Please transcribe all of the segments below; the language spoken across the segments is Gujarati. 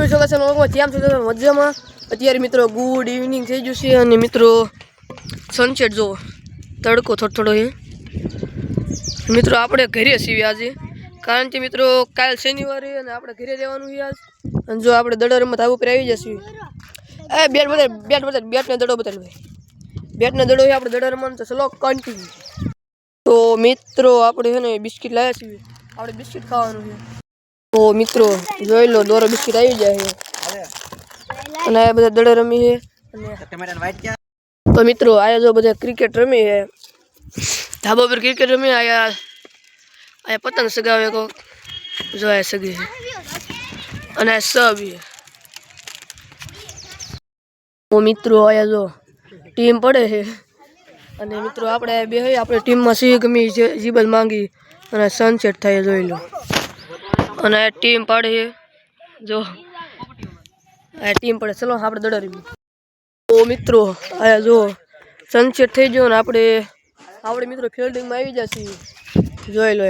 જોઈ શકો છો લોકોમાં કેમ છો તમે મજામાં? અત્યારે મિત્રો ગુડ ઇવનિંગ થઈ ગયું છે અને મિત્રો સનસેટ જો તડકો થોડો છે મિત્રો. આપણે ઘરે છીએ આજે, કારણ કે મિત્રો કાલ શનિવારે અને આપણે ઘરે રહેવાનું છે આજ. અને જો આપણે દડો રમત આવું ઉપર આવી જશે. એ બેટને દડો બતાવી ભાઈ, બેટને દડો છે આપણે દડો રમવાનું. તો ચલો કન્ટિન્યુ. તો મિત્રો આપણે છે ને બિસ્કિટ લાવ્યા છીએ, આપણે બિસ્કિટ ખાવાનું છે. તો મિત્રો જોઈ લો દોરો બિસ્કિટ આવી જાય છે અને આ બધા દડો રમી છે. તો મિત્રો આયા જો બધા ક્રિકેટ રમી છે, ધાબા પર ક્રિકેટ રમી. આયા પતંગ સગાવે કો જો આ સગી છે અને આ સબ છે. તો મિત્રો આયા જો ટીમ પડે છે અને મિત્રો આપણે બે આપણે ટીમમાં સી ગમી જીબલ માંગી અને સનસેટ થાય જોઈ લો. અને ટીમ પાડે છે જો આ ટીમ પડે. ચલો આપણે દડો રમી. તો મિત્રો આયા જો સનસેટ થઈ ગયો ને આપણે મિત્રો ફિલ્ડિંગમાં આવી જશે. જોઈ લો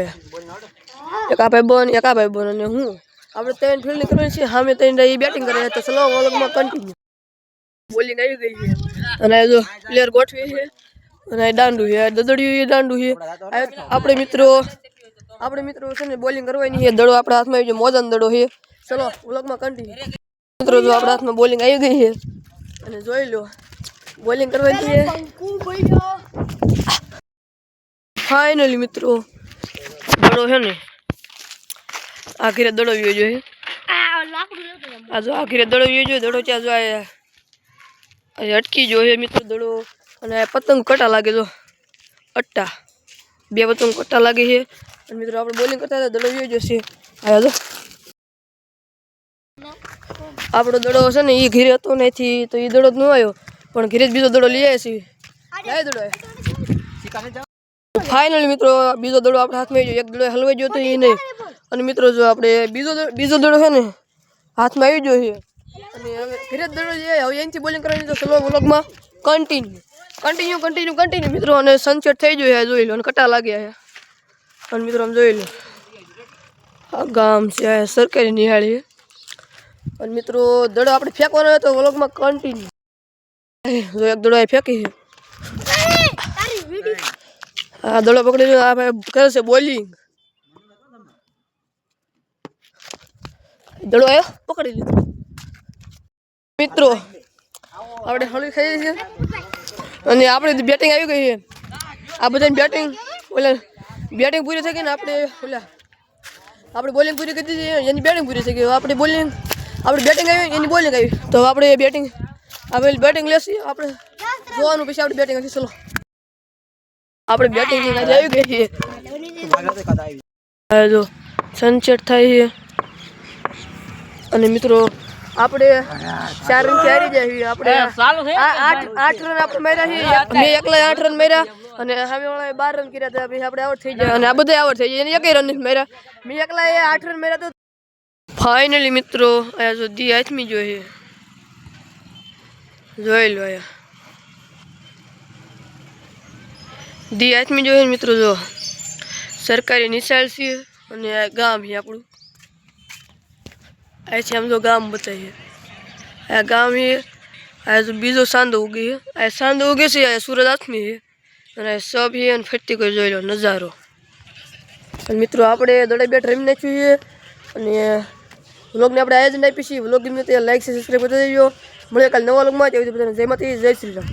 એક આ ભાઈ બન અને હું આપણે ત્રણ ફિલ્ડિંગ કરવાની છે. સામે ત્રણ બેટિંગ કરે તો ચલો ઓલગમાં કન્ટિન્યુ. બોલિંગ આવી ગઈ છે અને જો પ્લેયર ગોઠવી છે અને દાંડુ છે, દદડિયું દાંડુ છે. આપણે મિત્રો છે ને બોલિંગ કરવાની છે. દડો આપણા હાથમાં આવી ગયો, મોજાનો દડો છે. ચલો વ્લોગમાં કન્ટિન્યુ. મિત્રો જો આપણા હાથમાં બોલિંગ આવી ગઈ છે અને જોઈ લો બોલિંગ કરવાની છે. ફાઇનલી મિત્રો દડો છે ને આખીરે દડો વ્યો જોઈએ. આ જો આખીરે દડો વ્યો જોઈએ. દડો ત્યાં જો અટકી જોઈએ મિત્રો દડો. અને પતંગ કટા લાગે જો અટ્ટા, બે પતંગ કટા લાગે છે. અને મિત્રો આપણે બોલિંગ કરતા હતા દડો વ્યો જશે. આયા જો આપણો દડો છે ને એ ઘીરે હતો નથી તો એ દડો જ ન આવ્યો, પણ ઘીરે જ બીજો દડો લઈ આવ્યા છીએ. દડો ફાઇનલી મિત્રો બીજો દડો આપણા હાથમાં આવી ગયો. એક દડો હલવાઈ ગયો તો એ નહીં. અને મિત્રો જો આપણે બીજો દડો છે ને હાથમાં આવી ગયો છે અને હવે ઘરે જ દડો છે. હવે એનાથી બોલિંગ કરવાની તો સ્લો વ્લોગમાં કન્ટિન્યુ મિત્રો. અને સનસેટ થઈ ગયો છે જોઈ લો અને કટા લાગ્યા છે. અને મિત્રો આમ જોઈ લો આ ગામ છે સરકારી નિહાળી. અને મિત્રો દડો આપણે ફેંકવાનો હોય તો વ્લોગમાં કન્ટિન્યુ. જો એક દડો ફેંકી છે. આ દડો પકડીને આ ભાઈ કરે છે બોલિંગ. દડો આવ્યો પકડી લીધો. મિત્રો આપણે હળી થઈ છે અને આપણે બેટિંગ આવી ગઈ છે. આ બધાની બેટિંગ પૂરી થઈ ગઈ ને આપણે બોલિંગ પૂરી કરી દીધી. એની બેટિંગ પૂરી થઈ ગઈ. આપણે બેટિંગ આવી એની બોલિંગ આવી. તો આપણે બેટિંગ લેશી. આપણે જોવાનું પછી આપણે બેટિંગ હતી. ચલો આપણે બેટિંગ આવી ગઈ છે. જો સનસેટ થાય છે અને મિત્રો આપણે 4 રન હારી જાય. આપણે 8 રન આપણે માર્યા છે. મેં એકલા 8 રન માર્યા અને સામે વાળાએ 12 રન કર્યા હતા. પછી આપણે આઉટ થઈ જાય અને આ બધા આઉટ થઈ જાય. એને 1 રન નથી માર્યા. મેં એકલા 8 રન માર્યા. તો ફાઇનલી મિત્રો આયા જો દી હાથમી જોઈએ જોઈ લો. આયા દી હાથમી જોઈએ મિત્રો. જો સરકારી નિશાળ છે અને આ ગામ છે આપણું. અહીંથી આમ જો ગામ બતાવીએ. આ ગામ છે. આ જો બીજો સાંદો ઉગે છે. આ સાંદો ઉગે છે. આ સૂરજ હાથમી છે અને સબ છે અને ફરતી કોઈ જોઈ લો નજારો. અને મિત્રો આપણે દડે બેટ રમી નાખ્યું છે અને વ્લોગને આપણે આયોજન આપી છીએ. વ્લોગ ગમે તે લાઈક સબસ્ક્રાઈબ કરી દેજો. મળીએ કાલે નવા વ્લોગમાં. જય માતાજી, જય શ્રી રામ.